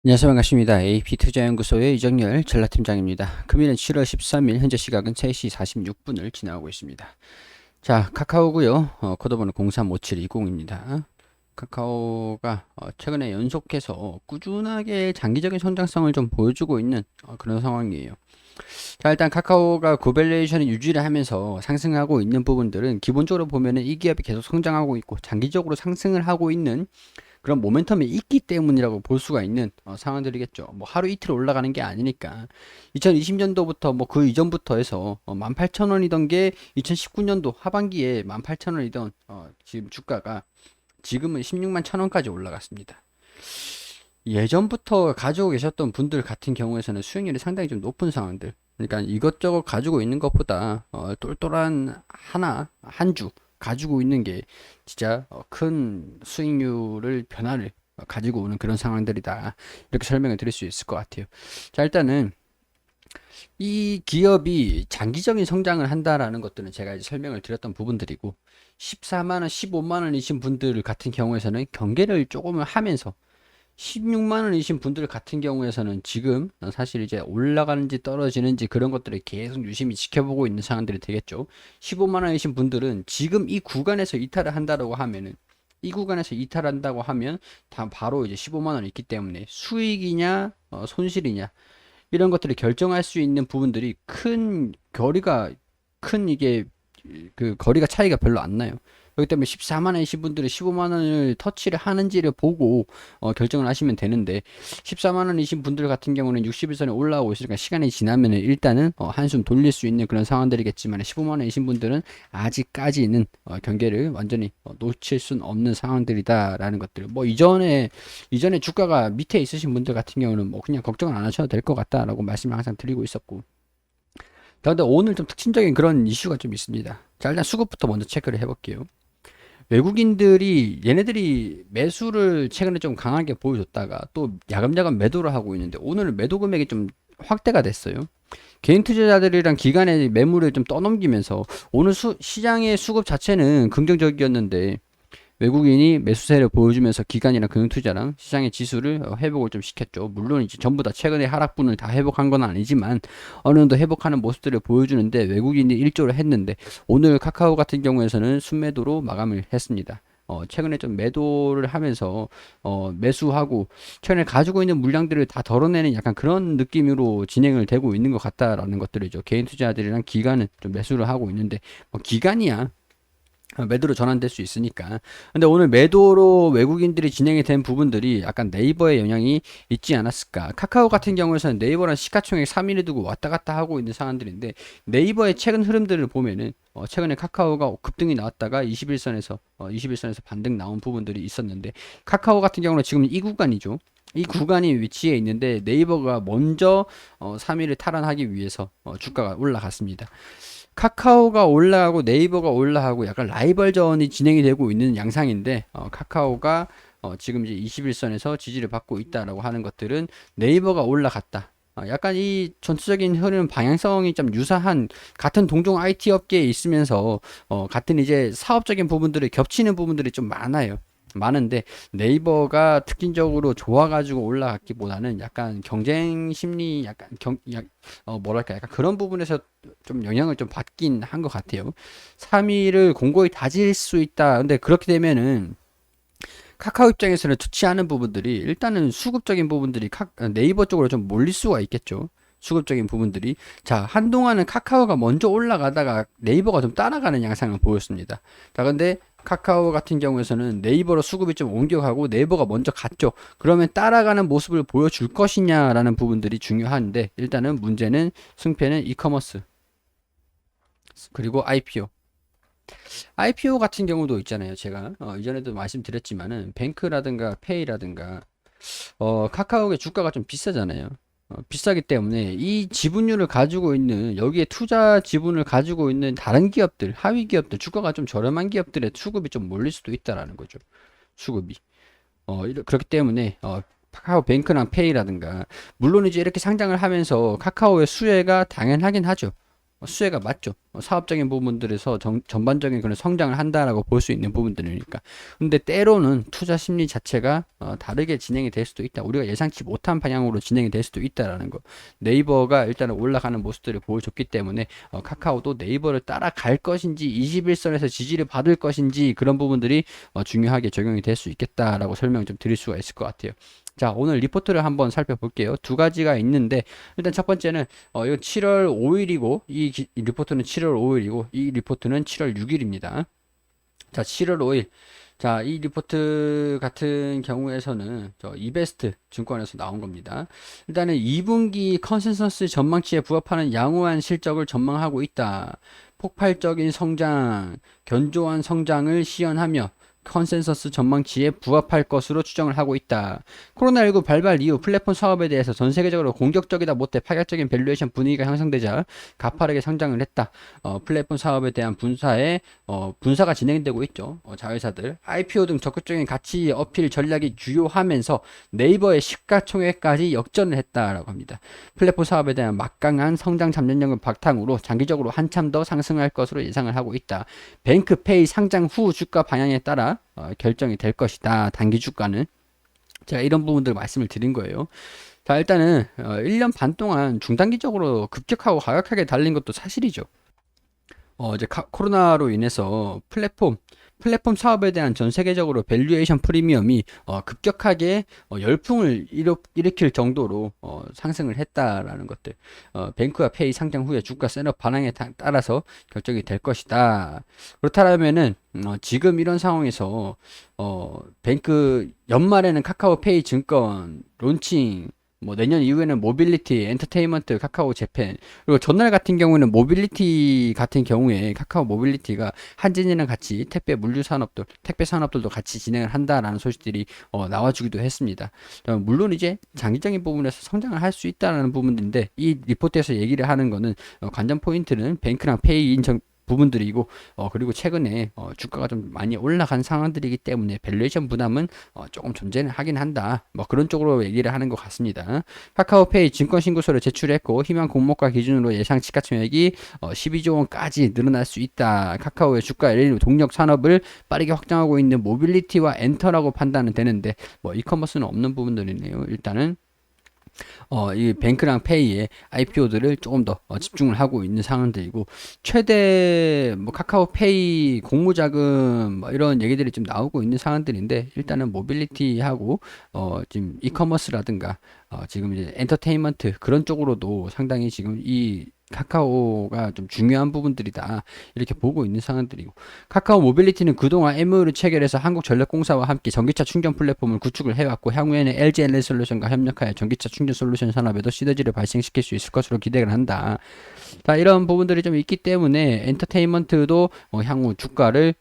안녕하세요. 반갑습니다. AP투자연구소의 이정열 전략팀장입니다. 금일은 7월 13일, 현재 시각은 3시 46분을 지나고 있습니다. 자, 카카오고요. 코드번호 035720입니다. 카카오가 최근에 연속해서 꾸준하게 장기적인 성장성을 좀 보여주고 있는 그런 상황이에요. 자, 일단 카카오가 고밸류에이션을 유지를 하면서 상승하고 있는 부분들은 기본적으로 보면은 이 기업이 계속 성장하고 있고 장기적으로 상승을 하고 있는 그런 모멘텀이 있기 때문이라고 볼 수가 있는 상황들이겠죠. 뭐 하루 이틀 올라가는 게 아니니까 2020년도부터 뭐 그 이전부터 해서 18,000원이던 게 2019년도 하반기에 18,000원이던 지금 주가가 지금은 16만 1,000원까지 올라갔습니다. 예전부터 가지고 계셨던 분들 같은 경우에서는 수익률이 상당히 좀 높은 상황들, 그러니까 이것저것 가지고 있는 것보다 똘똘한 하나 한 주 가지고 있는 게 진짜 큰 수익률을 변화를 가지고 오는 그런 상황들이다, 이렇게 설명을 드릴 수 있을 것 같아요. 자, 일단은 이 기업이 장기적인 성장을 한다라는 것들은 제가 이제 설명을 드렸던 부분들이고, 14만원 15만원이신 분들 같은 경우에서는 경계를 조금 하면서 16만원이신 분들 같은 경우에서는 지금 사실 이제 올라가는지 떨어지는지 그런 것들을 계속 유심히 지켜보고 있는 상황들이 되겠죠. 15만원이신 분들은 지금 이 구간에서 이탈을 한다고 하면은, 이 구간에서 이탈한다고 하면 다 바로 이제 15만원이 있기 때문에 수익이냐 손실이냐 이런 것들을 결정할 수 있는 부분들이 큰 거리가, 큰 이게 그 거리가 차이가 별로 안 나요. 그렇기 때문에 14만 원이신 분들은 15만 원을 터치를 하는지를 보고 결정을 하시면 되는데, 14만 원이신 분들 같은 경우는 60일선에 올라오고 있으니까 시간이 지나면 일단은 한숨 돌릴 수 있는 그런 상황들이겠지만, 15만 원이신 분들은 아직까지는 경계를 완전히 놓칠 순 없는 상황들이다라는 것들. 뭐 이전에 주가가 밑에 있으신 분들 같은 경우는 뭐 그냥 걱정을 안 하셔도 될 것 같다라고 말씀을 항상 드리고 있었고, 근데 오늘 좀 특징적인 그런 이슈가 좀 있습니다. 자, 일단 수급부터 먼저 체크를 해볼게요. 외국인들이 얘네들이 매수를 최근에 좀 강하게 보여줬다가 또 야금야금 매도를 하고 있는데, 오늘 매도 금액이 좀 확대가 됐어요. 개인 투자자들이랑 기관의 매물을 좀 떠넘기면서 오늘 시장의 수급 자체는 긍정적이었는데, 외국인이 매수세를 보여주면서 기관이랑 금융투자랑 시장의 지수를 회복을 좀 시켰죠. 물론 이제 전부 다 최근에 하락분을 다 회복한 건 아니지만 어느 정도 회복하는 모습들을 보여주는데, 외국인이 일조를 했는데 오늘 카카오 같은 경우에서는 순매도로 마감을 했습니다. 최근에 좀 매도를 하면서 매수하고 최근에 가지고 있는 물량들을 다 덜어내는 약간 그런 느낌으로 진행을 되고 있는 것 같다라는 것들이죠. 개인 투자들이랑 기관은 좀 매수를 하고 있는데, 기관이야 매도로 전환될 수 있으니까. 근데 오늘 매도로 외국인들이 진행이 된 부분들이 약간 네이버의 영향이 있지 않았을까. 카카오 같은 경우에는 네이버랑 시가총액 3위를 두고 왔다 갔다 하고 있는 상황들인데, 네이버의 최근 흐름들을 보면은 최근에 카카오가 급등이 나왔다가 21선에서 반등 나온 부분들이 있었는데, 카카오 같은 경우는 지금 이 구간이죠. 이 구간이 위치해 있는데 네이버가 먼저 3위를 탈환하기 위해서 주가가 올라갔습니다. 카카오가 올라가고 네이버가 올라가고 약간 라이벌전이 진행이 되고 있는 양상인데, 카카오가 지금 이제 21선에서 지지를 받고 있다라고 하는 것들은 네이버가 올라갔다. 약간 이 전체적인 흐름 방향성이 좀 유사한, 같은 동종 IT 업계에 있으면서 같은 이제 사업적인 부분들이 겹치는 부분들이 좀 많은데, 네이버가 특징적으로 좋아가지고 올라갔기보다는 약간 경쟁 심리, 뭐랄까, 약간 그런 부분에서 좀 영향을 좀 받긴 한 것 같아요. 3위를 공고히 다질 수 있다. 근데 그렇게 되면은 카카오 입장에서는 좋지 않은 부분들이, 일단은 수급적인 부분들이 네이버 쪽으로 좀 몰릴 수가 있겠죠. 수급적인 부분들이. 자, 한동안은 카카오가 먼저 올라가다가 네이버가 좀 따라가는 양상을 보였습니다. 자, 근데 카카오 같은 경우에서는 네이버로 수급이 좀 옮겨가고 네이버가 먼저 갔죠. 그러면 따라가는 모습을 보여줄 것이냐라는 부분들이 중요한데, 일단은 문제는 승패는 이커머스 그리고 IPO. IPO 같은 경우도 있잖아요. 제가 이전에도 말씀드렸지만은 뱅크라든가 페이라든가 카카오의 주가가 좀 비싸잖아요. 비싸기 때문에 이 지분율을 가지고 있는, 여기에 투자 지분을 가지고 있는 다른 기업들, 하위 기업들, 주가가 좀 저렴한 기업들의 수급이 좀 몰릴 수도 있다라는 거죠. 수급이. 그렇기 때문에 카카오 뱅크랑 페이라든가, 물론 이제 이렇게 상장을 하면서 카카오의 수혜가 당연하긴 하죠. 수혜가 맞죠. 사업적인 부분들에서 전반적인 그런 성장을 한다라고 볼 수 있는 부분들이니까. 근데 때로는 투자 심리 자체가 다르게 진행이 될 수도 있다. 우리가 예상치 못한 방향으로 진행이 될 수도 있다라는 거. 네이버가 일단은 올라가는 모습들을 보여줬기 때문에 카카오도 네이버를 따라갈 것인지 21선에서 지지를 받을 것인지 그런 부분들이 중요하게 적용이 될 수 있겠다라고 설명 좀 드릴 수가 있을 것 같아요. 자, 오늘 리포트를 한번 살펴볼게요. 두 가지가 있는데, 일단 첫 번째는, 이거 7월 5일이고, 이 리포트는 7월 5일이고, 이 리포트는 7월 6일입니다. 자, 7월 5일. 자, 이 리포트 같은 경우에서는 저 이베스트 증권에서 나온 겁니다. 일단은 2분기 컨센서스 전망치에 부합하는 양호한 실적을 전망하고 있다. 폭발적인 성장, 견조한 성장을 시현하며 컨센서스 전망치에 부합할 것으로 추정을 하고 있다. 코로나19 발발 이후 플랫폼 사업에 대해서 전 세계적으로 공격적이다 못해 파격적인 밸류에이션 분위기가 형성되자 가파르게 성장을 했다. 플랫폼 사업에 대한 분사가 진행되고 있죠. 자회사들 IPO 등 적극적인 가치 어필 전략이 주요하면서 네이버의 시가총액까지 역전을 했다라고 합니다. 플랫폼 사업에 대한 막강한 성장 잠재력을 바탕으로 장기적으로 한참 더 상승할 것으로 예상을 하고 있다. 뱅크페이 상장 후 주가 방향에 따라 결정이 될 것이다. 단기 주가는. 제가 이런 부분들 말씀을 드린 거예요. 자, 일단은 1년 반 동안 중단기적으로 급격하고 가격하게 달린 것도 사실이죠. 이제 코로나로 인해서 플랫폼 사업에 대한 전 세계적으로 밸류에이션 프리미엄이 급격하게 열풍을 일으킬 정도로 상승을 했다라는 것들. 뱅크와 페이 상장 후에 주가 셋업 반응에 따라서 결정이 될 것이다. 그렇다면은 지금 이런 상황에서 뱅크 연말에는 카카오페이 증권 론칭, 뭐 내년 이후에는 모빌리티, 엔터테인먼트, 카카오 재팬, 그리고 전날 같은 경우에는 모빌리티 같은 경우에 카카오 모빌리티가 한진이랑 같이 택배 산업들도 같이 진행을 한다라는 소식들이 나와주기도 했습니다. 물론 이제 장기적인 부분에서 성장을 할 수 있다라는 부분인데 이 리포트에서 얘기를 하는 거는 관전 포인트는 뱅크랑 페이 인정 부분들이고 그리고 최근에 주가가 좀 많이 올라간 상황들이기 때문에 밸류에이션 부담은 조금 존재는 하긴 한다. 뭐 그런 쪽으로 얘기를 하는 것 같습니다. 카카오페이 증권 신고서를 제출했고 희망 공모가 기준으로 예상 시가총액이 12조 원까지 늘어날 수 있다. 카카오의 주가 동력 산업을 빠르게 확장하고 있는 모빌리티와 엔터라고 판단은 되는데 뭐 이커머스는 없는 부분들이네요. 일단은 이 뱅크랑 페이의 IPO들을 조금 더 집중을 하고 있는 상황들이고 최대 뭐 카카오페이 공모자금 뭐 이런 얘기들이 좀 나오고 있는 상황들인데 일단은 모빌리티하고 지금 이커머스라든가 지금 이제 엔터테인먼트 그런 쪽으로도 상당히 지금 이 카카오가 좀 중요한 부분들이다 이렇게 보고 있는 상황들이고 카카오 모빌리티는 그동안 MOU를 체결해서 한국전력공사와 함께 전기차 충전 플랫폼을 구축을 해왔고 향후에는 LG 에너지솔루션과 협력하여 전기차 충전 솔루션 산업에도 시너지를 발생시킬 수 있을 것으로 기대를 한다. 자, 이런 부분들이 좀 있기 때문에 엔터테인먼트도 향후 주가를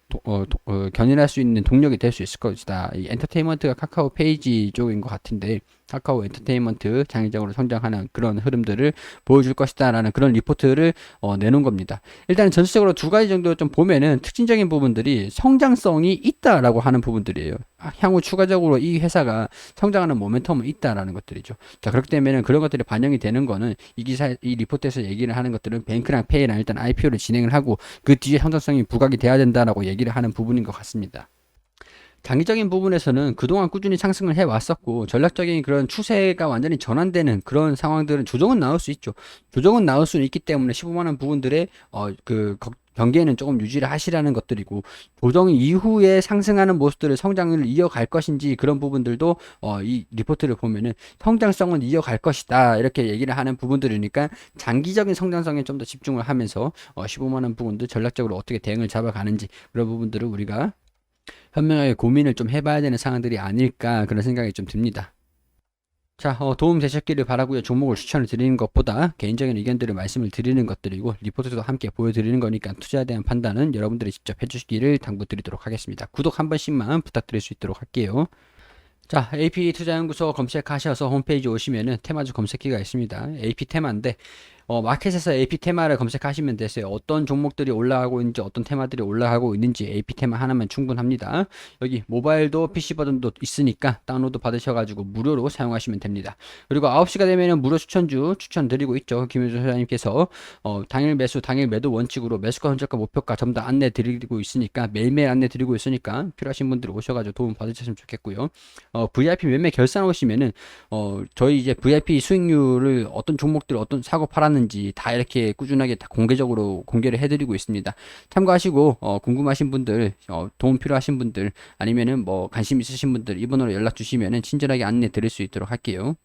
견인할 수 있는 동력이 될 수 있을 것이다. 이 엔터테인먼트가 카카오 페이지 쪽인 것 같은데 카카오 엔터테인먼트 장기적으로 성장하는 그런 흐름들을 보여줄 것이다 라는 그런 리포트를 내놓은 겁니다. 일단 전체적으로 두 가지 정도 좀 보면은 특징적인 부분들이 성장성이 있다라고 하는 부분들이에요. 향후 추가적으로 이 회사가 성장하는 모멘텀은 있다라는 것들이죠. 자, 그렇기 때문에 그런 것들이 반영이 되는 거는 이 리포트에서 얘기를 하는 것들은 뱅크랑 페이랑 일단 IPO를 진행을 하고 그 뒤에 성장성이 부각이 돼야 된다라고 얘기를 하는 부분인 것 같습니다. 장기적인 부분에서는 그동안 꾸준히 상승을 해왔었고 전략적인 그런 추세가 완전히 전환되는 그런 상황들은 조정은 나올 수 있죠. 조정은 나올 수 있기 때문에 15만원 부분들의 경계는 조금 유지를 하시라는 것들이고 조정 이후에 상승하는 모습들을 성장을 이어갈 것인지 그런 부분들도 이 리포트를 보면은 성장성은 이어갈 것이다 이렇게 얘기를 하는 부분들이니까 장기적인 성장성에 좀 더 집중을 하면서 15만원 부분들 전략적으로 어떻게 대응을 잡아가는지 그런 부분들을 우리가 현명하게 고민을 좀 해봐야 되는 상황들이 아닐까 그런 생각이 좀 듭니다. 자, 도움 되셨기를 바라고요. 종목을 추천을 드리는 것보다 개인적인 의견들을 말씀을 드리는 것들이고 리포트도 함께 보여드리는 거니까 투자에 대한 판단은 여러분들이 직접 해주시기를 당부드리도록 하겠습니다. 구독 한 번씩만 부탁드릴 수 있도록 할게요. 자, AP 투자연구소 검색하셔서 홈페이지 오시면은 테마주 검색기가 있습니다. AP 테마인데 마켓에서 AP 테마를 검색하시면 되세요. 어떤 종목들이 올라가고 있는지, 어떤 테마들이 올라가고 있는지 AP 테마 하나면 충분합니다. 여기 모바일도 PC 버전도 있으니까 다운로드 받으셔가지고 무료로 사용하시면 됩니다. 그리고 9시가 되면은 무료 추천주 추천드리고 있죠. 김효준 소장님께서 당일 매수, 당일 매도 원칙으로 매수가, 흔적과 목표가 전부 다 안내 드리고 있으니까, 매일매일 안내 드리고 있으니까 필요하신 분들 오셔가지고 도움 받으셨으면 좋겠고요. VIP 매매 결산 오시면은 저희 이제 VIP 수익률을 어떤 종목들 어떤 사고 팔았는지 다 이렇게 꾸준하게 다 공개적으로 공개를 해드리고 있습니다. 참고하시고 궁금하신 분들, 도움 필요하신 분들, 아니면은 뭐 관심 있으신 분들 이 번호로 연락 주시면은 친절하게 안내 드릴 수 있도록 할게요.